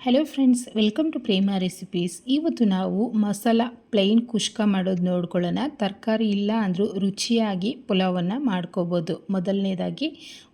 Hello friends, welcome to Prema recipes. ಇವತ್ತು ನಾವು masala plain ಕುಷ್ಕ ಮಾಡೋದು ನೋಡ್ಕೊಳ್ಳೋಣ. ತರಕಾರಿ ಇಲ್ಲ ಅಂದರೂ ರುಚಿಯಾಗಿ ಪುಲಾವನ್ನು ಮಾಡ್ಕೋಬೋದು. ಮೊದಲನೇದಾಗಿ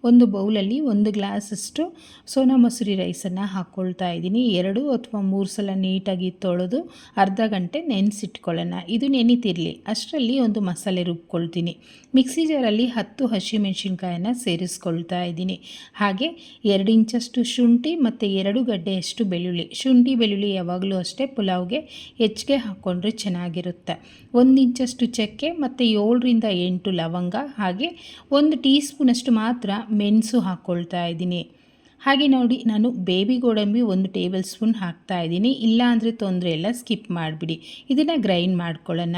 ಒಂದು ಬೌಲಲ್ಲಿ 1 ಗ್ಲಾಸಷ್ಟು ಸೋನಾ ಮಸೂರಿ ರೈಸನ್ನು ಹಾಕ್ಕೊಳ್ತಾ ಇದ್ದೀನಿ. 2 ಅಥವಾ 3 ಸಲ ನೀಟಾಗಿ ತೊಳೆದು ಅರ್ಧ ಗಂಟೆ ನೆನೆಸಿಟ್ಕೊಳ್ಳೋಣ. ಇದು ನೆನೀತಿರಲಿ ಅಷ್ಟರಲ್ಲಿ ಒಂದು ಮಸಾಲೆ ರುಬ್ಕೊಳ್ತೀನಿ. ಮಿಕ್ಸಿ ಜಾರಲ್ಲಿ 10 ಹಸಿಮೆಣಸಿನ್ಕಾಯನ್ನು ಸೇರಿಸ್ಕೊಳ್ತಾ ಇದ್ದೀನಿ. ಹಾಗೆ 2 ಇಂಚಷ್ಟು ಶುಂಠಿ ಮತ್ತು 2 ಗಡ್ಡೆಯಷ್ಟು ಬೆಳ್ಳುಳ್ಳಿ. ಶುಂಠಿ ಬೆಳ್ಳುಳ್ಳಿ ಯಾವಾಗಲೂ ಅಷ್ಟೇ ಪುಲಾವ್ಗೆ ಹೆಚ್ಚಿಗೆ ಹಾಕ್ಕೊಂಡ್ರೆ ಚೆನ್ನಾಗಿರುತ್ತೆ. 1 ಇಂಚಷ್ಟು ಚಕ್ಕೆ ಮತ್ತು 7ರಿಂದ 8 ಲವಂಗ, ಹಾಗೆ 1 ಟೀ ಸ್ಪೂನಷ್ಟು ಮಾತ್ರ ಮೆಣಸು ಹಾಕ್ಕೊಳ್ತಾ ಇದ್ದೀನಿ. ಹಾಗೆ ನೋಡಿ, ನಾನು ಬೇಬಿ ಗೋಡಂಬಿ 1 ಟೇಬಲ್ ಸ್ಪೂನ್ ಹಾಕ್ತಾ ಇದ್ದೀನಿ. ಇಲ್ಲ ಅಂದರೆ ತೊಂದರೆ ಇಲ್ಲ, ಸ್ಕಿಪ್ ಮಾಡಿಬಿಡಿ. ಇದನ್ನು ಗ್ರೈಂಡ್ ಮಾಡ್ಕೊಳ್ಳೋಣ.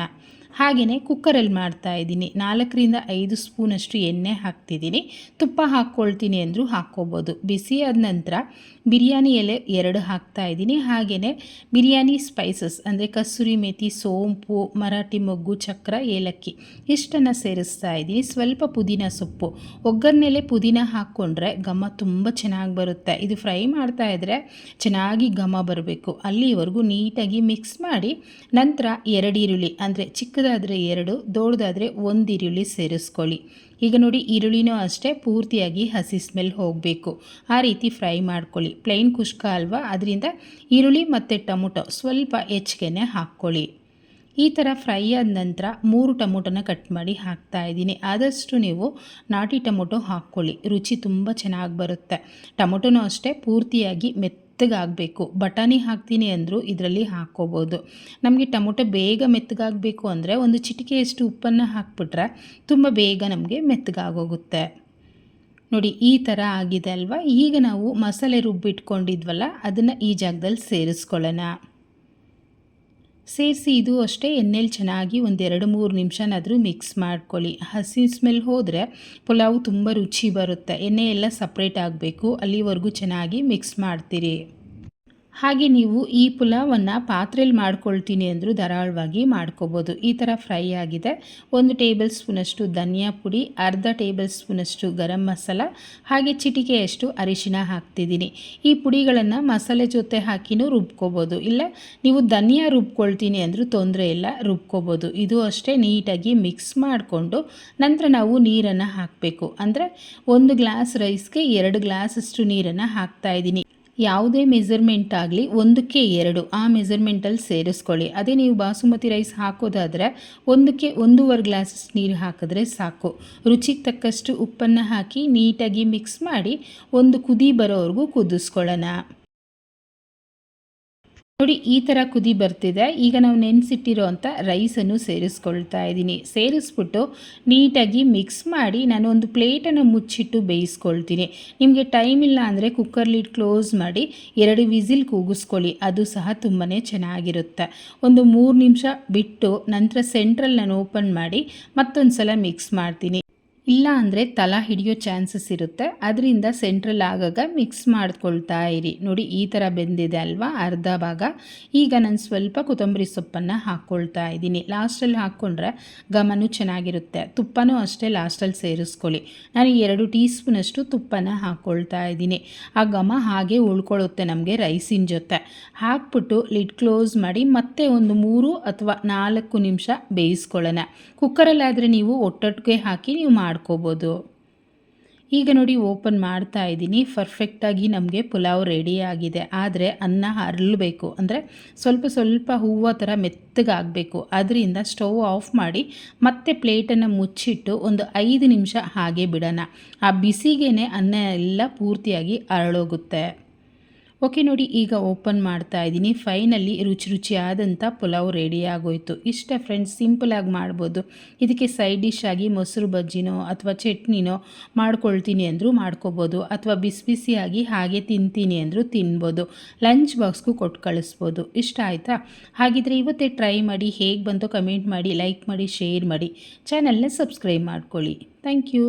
ಹಾಗೆಯೇ ಕುಕ್ಕರಲ್ಲಿ ಮಾಡ್ತಾ ಇದ್ದೀನಿ. 4ರಿಂದ 5 ಸ್ಪೂನಷ್ಟು ಎಣ್ಣೆ ಹಾಕ್ತಿದ್ದೀನಿ. ತುಪ್ಪ ಹಾಕ್ಕೊಳ್ತೀನಿ ಅಂದರೂ ಹಾಕ್ಕೋಬೋದು. ಬಿಸಿಯಾದ ನಂತರ ಬಿರಿಯಾನಿ ಎಲೆ 2 ಹಾಕ್ತಾ ಇದ್ದೀನಿ. ಹಾಗೆಯೇ ಬಿರಿಯಾನಿ ಸ್ಪೈಸಸ್ ಅಂದರೆ ಕಸೂರಿ ಮೇಥಿ, ಸೋಂಪು, ಮರಾಠಿ ಮೊಗ್ಗು, ಚಕ್ರ, ಏಲಕ್ಕಿ ಇಷ್ಟನ್ನು ಸೇರಿಸ್ತಾ ಇದ್ದೀನಿ. ಸ್ವಲ್ಪ ಪುದೀನ ಸೊಪ್ಪು, ಒಗ್ಗರಣೆಲೆ ಪುದೀನ ಹಾಕ್ಕೊಂಡ್ರೆ ಘಮ ತುಂಬ ಚೆನ್ನಾಗಿ ಬರುತ್ತೆ. ಇದು ಫ್ರೈ ಮಾಡ್ತಾ ಇದ್ದರೆ ಚೆನ್ನಾಗಿ ಘಮ ಬರಬೇಕು. ಅಲ್ಲಿವರೆಗೂ ನೀಟಾಗಿ ಮಿಕ್ಸ್ ಮಾಡಿ ನಂತರ 2 ಈರುಳ್ಳಿ, ಅಂದರೆ ಚಿಕ್ಕದಾದರೆ 2, ದೊಡ್ಡದಾದರೆ 1 ಈರುಳ್ಳಿ ಸೇರಿಸ್ಕೊಳ್ಳಿ. ಈಗ ನೋಡಿ, ಈರುಳ್ಳಿನೂ ಅಷ್ಟೇ ಪೂರ್ತಿಯಾಗಿ ಹಸಿ ಸ್ಮೆಲ್ ಹೋಗಬೇಕು. ಆ ರೀತಿ ಫ್ರೈ ಮಾಡ್ಕೊಳ್ಳಿ. ಪ್ಲೈನ್ ಕುಷ್ಕ ಅಲ್ವಾ, ಅದರಿಂದ ಈರುಳ್ಳಿ ಮತ್ತು ಟೊಮೊಟೊ ಸ್ವಲ್ಪ ಹೆಚ್ಚಿಗೆ ಹಾಕ್ಕೊಳ್ಳಿ. ಈ ಥರ ಫ್ರೈ ಆದ ನಂತರ 3 ಟೊಮೊಟೊನ ಕಟ್ ಮಾಡಿ ಹಾಕ್ತಾ ಇದ್ದೀನಿ. ಆದಷ್ಟು ನೀವು ನಾಟಿ ಟೊಮೊಟೊ ಹಾಕ್ಕೊಳ್ಳಿ, ರುಚಿ ತುಂಬ ಚೆನ್ನಾಗಿ ಬರುತ್ತೆ. ಟೊಮೊಟೊನೂ ಅಷ್ಟೇ ಪೂರ್ತಿಯಾಗಿ ಮೆತ್ತಗಾಗಬೇಕು. ಬಟಾಣಿ ಹಾಕ್ತೀನಿ ಅಂದರೂ ಇದರಲ್ಲಿ ಹಾಕ್ಕೋಬೋದು. ನಮಗೆ ಟೊಮೊಟೊ ಬೇಗ ಮೆತ್ತಗಾಗಬೇಕು ಅಂದರೆ ಒಂದು ಚಿಟಿಕೆಯಷ್ಟು ಉಪ್ಪನ್ನು ಹಾಕ್ಬಿಟ್ರೆ ತುಂಬ ಬೇಗ ನಮಗೆ ಮೆತ್ತಗಾಗೋಗುತ್ತೆ. ನೋಡಿ, ಈ ಥರ ಆಗಿದೆ ಅಲ್ವಾ. ಈಗ ನಾವು ಮಸಾಲೆ ರುಬ್ಬಿಟ್ಕೊಂಡಿದ್ವಲ್ಲ, ಅದನ್ನು ಈ ಜಾಗದಲ್ಲಿ ಸೇರಿಸ್ಕೊಳ್ಳೋಣ. ಸೇರಿಸಿ ಇದು ಅಷ್ಟೇ ಎಣ್ಣೆಲಿ ಚೆನ್ನಾಗಿ 1-2-3 ನಿಮಿಷನಾದರೂ ಮಿಕ್ಸ್ ಮಾಡ್ಕೊಳ್ಳಿ. ಹಸಿ ಸ್ಮೆಲ್ ಹೋದರೆ ಪುಲಾವ್ ತುಂಬ ರುಚಿ ಬರುತ್ತೆ. ಎಣ್ಣೆ ಎಲ್ಲ ಸಪ್ರೇಟ್ ಆಗಬೇಕು, ಅಲ್ಲಿವರೆಗೂ ಚೆನ್ನಾಗಿ ಮಿಕ್ಸ್ ಮಾಡ್ತೀರಿ. ಹಾಗೆ ನೀವು ಈ ಪುಲಾವನ್ನು ಪಾತ್ರೆಯಲ್ಲಿ ಮಾಡ್ಕೊಳ್ತೀನಿ ಅಂದರೂ ಧಾರಾಳವಾಗಿ ಮಾಡ್ಕೋಬೋದು. ಈ ಥರ ಫ್ರೈ ಆಗಿದೆ. 1 ಟೇಬಲ್ ಸ್ಪೂನಷ್ಟು ಧನಿಯಾ ಪುಡಿ, ಅರ್ಧ ಟೇಬಲ್ ಸ್ಪೂನಷ್ಟು ಗರಂ ಮಸಾಲ, ಹಾಗೆ ಚಿಟಿಕೆಯಷ್ಟು ಅರಿಶಿನ ಹಾಕ್ತಿದ್ದೀನಿ. ಈ ಪುಡಿಗಳನ್ನು ಮಸಾಲೆ ಜೊತೆ ಹಾಕಿನೂ ರುಬ್ಕೋಬೋದು. ಇಲ್ಲ ನೀವು ಧನಿಯಾ ರುಬ್ಕೊಳ್ತೀನಿ ಅಂದರೂ ತೊಂದರೆ ಇಲ್ಲ, ರುಬ್ಕೋಬೋದು. ಇದು ಅಷ್ಟೇ ನೀಟಾಗಿ ಮಿಕ್ಸ್ ಮಾಡಿಕೊಂಡು ನಂತರ ನಾವು ನೀರನ್ನು ಹಾಕಬೇಕು. ಅಂದರೆ 1 ಗ್ಲಾಸ್ ರೈಸ್ಗೆ 2 ಗ್ಲಾಸಷ್ಟು ನೀರನ್ನು ಹಾಕ್ತಾಯಿದ್ದೀನಿ. ಯಾವುದೇ ಮೆಜರ್ಮೆಂಟ್ ಆಗಲಿ 1ಕ್ಕೆ 2 ಆ ಮೆಜರ್ಮೆಂಟಲ್ಲಿ ಸೇರಿಸ್ಕೊಳ್ಳಿ. ಅದೇ ನೀವು ಬಾಸುಮತಿ ರೈಸ್ ಹಾಕೋದಾದರೆ 1ಕ್ಕೆ 1.5 ಗ್ಲಾಸ್ ನೀರು ಹಾಕಿದ್ರೆ ಸಾಕು. ರುಚಿಗೆ ತಕ್ಕಷ್ಟು ಉಪ್ಪನ್ನು ಹಾಕಿ ನೀಟಾಗಿ ಮಿಕ್ಸ್ ಮಾಡಿ ಒಂದು ಕುದಿ ಬರೋವರೆಗೂ ಕುದಿಸ್ಕೊಳ್ಳೋಣ. ನೋಡಿ, ಈ ಥರ ಕುದಿ ಬರ್ತಿದೆ. ಈಗ ನಾವು ನೆನೆಸಿಟ್ಟಿರೋ ಅಂಥ ರೈಸನ್ನು ಸೇರಿಸ್ಕೊಳ್ತಾ ಇದ್ದೀನಿ. ಸೇರಿಸ್ಬಿಟ್ಟು ನೀಟಾಗಿ ಮಿಕ್ಸ್ ಮಾಡಿ ನಾನು ಒಂದು ಪ್ಲೇಟನ್ನು ಮುಚ್ಚಿಟ್ಟು ಬೇಯಿಸ್ಕೊಳ್ತೀನಿ. ನಿಮಗೆ ಟೈಮ್ ಇಲ್ಲ ಅಂದರೆ ಕುಕ್ಕರ್ ಲಿಡ್ ಕ್ಲೋಸ್ ಮಾಡಿ 2 ವಿಸಿಲ್ ಕೂಗಿಸ್ಕೊಳ್ಳಿ, ಅದು ಸಹ ತುಂಬಾ ಚೆನ್ನಾಗಿರುತ್ತೆ. ಒಂದು 3 ನಿಮಿಷ ಬಿಟ್ಟು ನಂತರ ಸೆಂಟ್ರಲ್ ನಾನು ಓಪನ್ ಮಾಡಿ ಮತ್ತೊಂದು ಸಲ ಮಿಕ್ಸ್ ಮಾಡ್ತೀನಿ. ಇಲ್ಲ ಅಂದರೆ ತಲ ಹಿಡಿಯೋ ಚಾನ್ಸಸ್ ಇರುತ್ತೆ. ಅದರಿಂದ ಸೆಂಟ್ರಲ್ ಆಗಾಗ ಮಿಕ್ಸ್ ಮಾಡ್ಕೊಳ್ತಾ ಇರಿ. ನೋಡಿ, ಈ ಥರ ಬೆಂದಿದೆ ಅಲ್ವಾ, ಅರ್ಧ ಭಾಗ. ಈಗ ನಾನು ಸ್ವಲ್ಪ ಕೊತ್ತಂಬರಿ ಸೊಪ್ಪನ್ನು ಹಾಕ್ಕೊಳ್ತಾ ಇದ್ದೀನಿ. ಲಾಸ್ಟಲ್ಲಿ ಹಾಕ್ಕೊಂಡ್ರೆ ಘಮನೂ ಚೆನ್ನಾಗಿರುತ್ತೆ. ತುಪ್ಪನೂ ಅಷ್ಟೇ ಲಾಸ್ಟಲ್ಲಿ ಸೇರಿಸ್ಕೊಳ್ಳಿ. ನಾನು 2 ಟೀ ಸ್ಪೂನಷ್ಟು ತುಪ್ಪನ ಹಾಕ್ಕೊಳ್ತಾ ಇದ್ದೀನಿ. ಆ ಘಮ ಹಾಗೆ ಉಳ್ಕೊಳ್ಳುತ್ತೆ ನಮಗೆ ರೈಸಿನ ಜೊತೆ. ಹಾಕ್ಬಿಟ್ಟು ಲಿಡ್ ಕ್ಲೋಸ್ ಮಾಡಿ ಮತ್ತೆ ಒಂದು 3 ಅಥವಾ 4 ನಿಮಿಷ ಬೇಯಿಸ್ಕೊಳ್ಳೋಣ. ಕುಕ್ಕರಲ್ಲಾದರೆ ನೀವು ಒಟ್ಟೊಟ್ಟಿಗೆ ಹಾಕಿ ನೀವು ಮಾಡ್ಕೋಬೋದು. ಈಗ ನೋಡಿ, ಓಪನ್ ಮಾಡ್ತಾ ಇದ್ದೀನಿ. ಪರ್ಫೆಕ್ಟಾಗಿ ನಮಗೆ ಪುಲಾವ್ ರೆಡಿ ಆಗಿದೆ. ಆದರೆ ಅನ್ನ ಅರಳಬೇಕು, ಅಂದರೆ ಸ್ವಲ್ಪ ಸ್ವಲ್ಪ ಹೂವು ಥರ ಮೆತ್ತಗಾಗಬೇಕು. ಅದರಿಂದ ಸ್ಟವ್ ಆಫ್ ಮಾಡಿ ಮತ್ತೆ ಪ್ಲೇಟನ್ನು ಮುಚ್ಚಿಟ್ಟು ಒಂದು 5 ನಿಮಿಷ ಹಾಗೆ ಬಿಡೋಣ. ಆ ಬಿಸಿಗೇ ಅನ್ನ ಎಲ್ಲ ಪೂರ್ತಿಯಾಗಿ ಅರಳೋಗುತ್ತೆ. ಓಕೆ ನೋಡಿ, ಈಗ ಓಪನ್ ಮಾಡ್ತಾ ಇದ್ದೀನಿ. ಫೈನಲಿ ರುಚಿಯಾದಂಥ ಪುಲಾವ್ ರೆಡಿ ಆಗೋಯ್ತು. ಇಷ್ಟ ಫ್ರೆಂಡ್ಸ್, ಸಿಂಪಲಾಗಿ ಮಾಡ್ಬೋದು. ಇದಕ್ಕೆ ಸೈಡ್ ಡಿಶ್ ಆಗಿ ಮೊಸರು ಬಜ್ಜಿನೋ ಅಥವಾ ಚಟ್ನಿನೋ ಮಾಡ್ಕೊಳ್ತೀನಿ ಅಂದರೂ ಮಾಡ್ಕೋಬೋದು, ಅಥವಾ ಬಿಸಿ ಬಿಸಿಯಾಗಿ ಹಾಗೆ ತಿಂತೀನಿ ಅಂದರೂ ತಿನ್ಬೋದು. ಲಂಚ್ ಬಾಕ್ಸ್ಗೂ ಕೊಟ್ಟು ಕಳಿಸ್ಬೋದು. ಇಷ್ಟ ಆಯಿತಾ? ಹಾಗಿದ್ರೆ ಇವತ್ತೇ ಟ್ರೈ ಮಾಡಿ, ಹೇಗೆ ಬಂತೋ ಕಮೆಂಟ್ ಮಾಡಿ, ಲೈಕ್ ಮಾಡಿ, ಶೇರ್ ಮಾಡಿ, ಚಾನಲ್ನ ಸಬ್ಸ್ಕ್ರೈಬ್ ಮಾಡ್ಕೊಳ್ಳಿ. Thank you.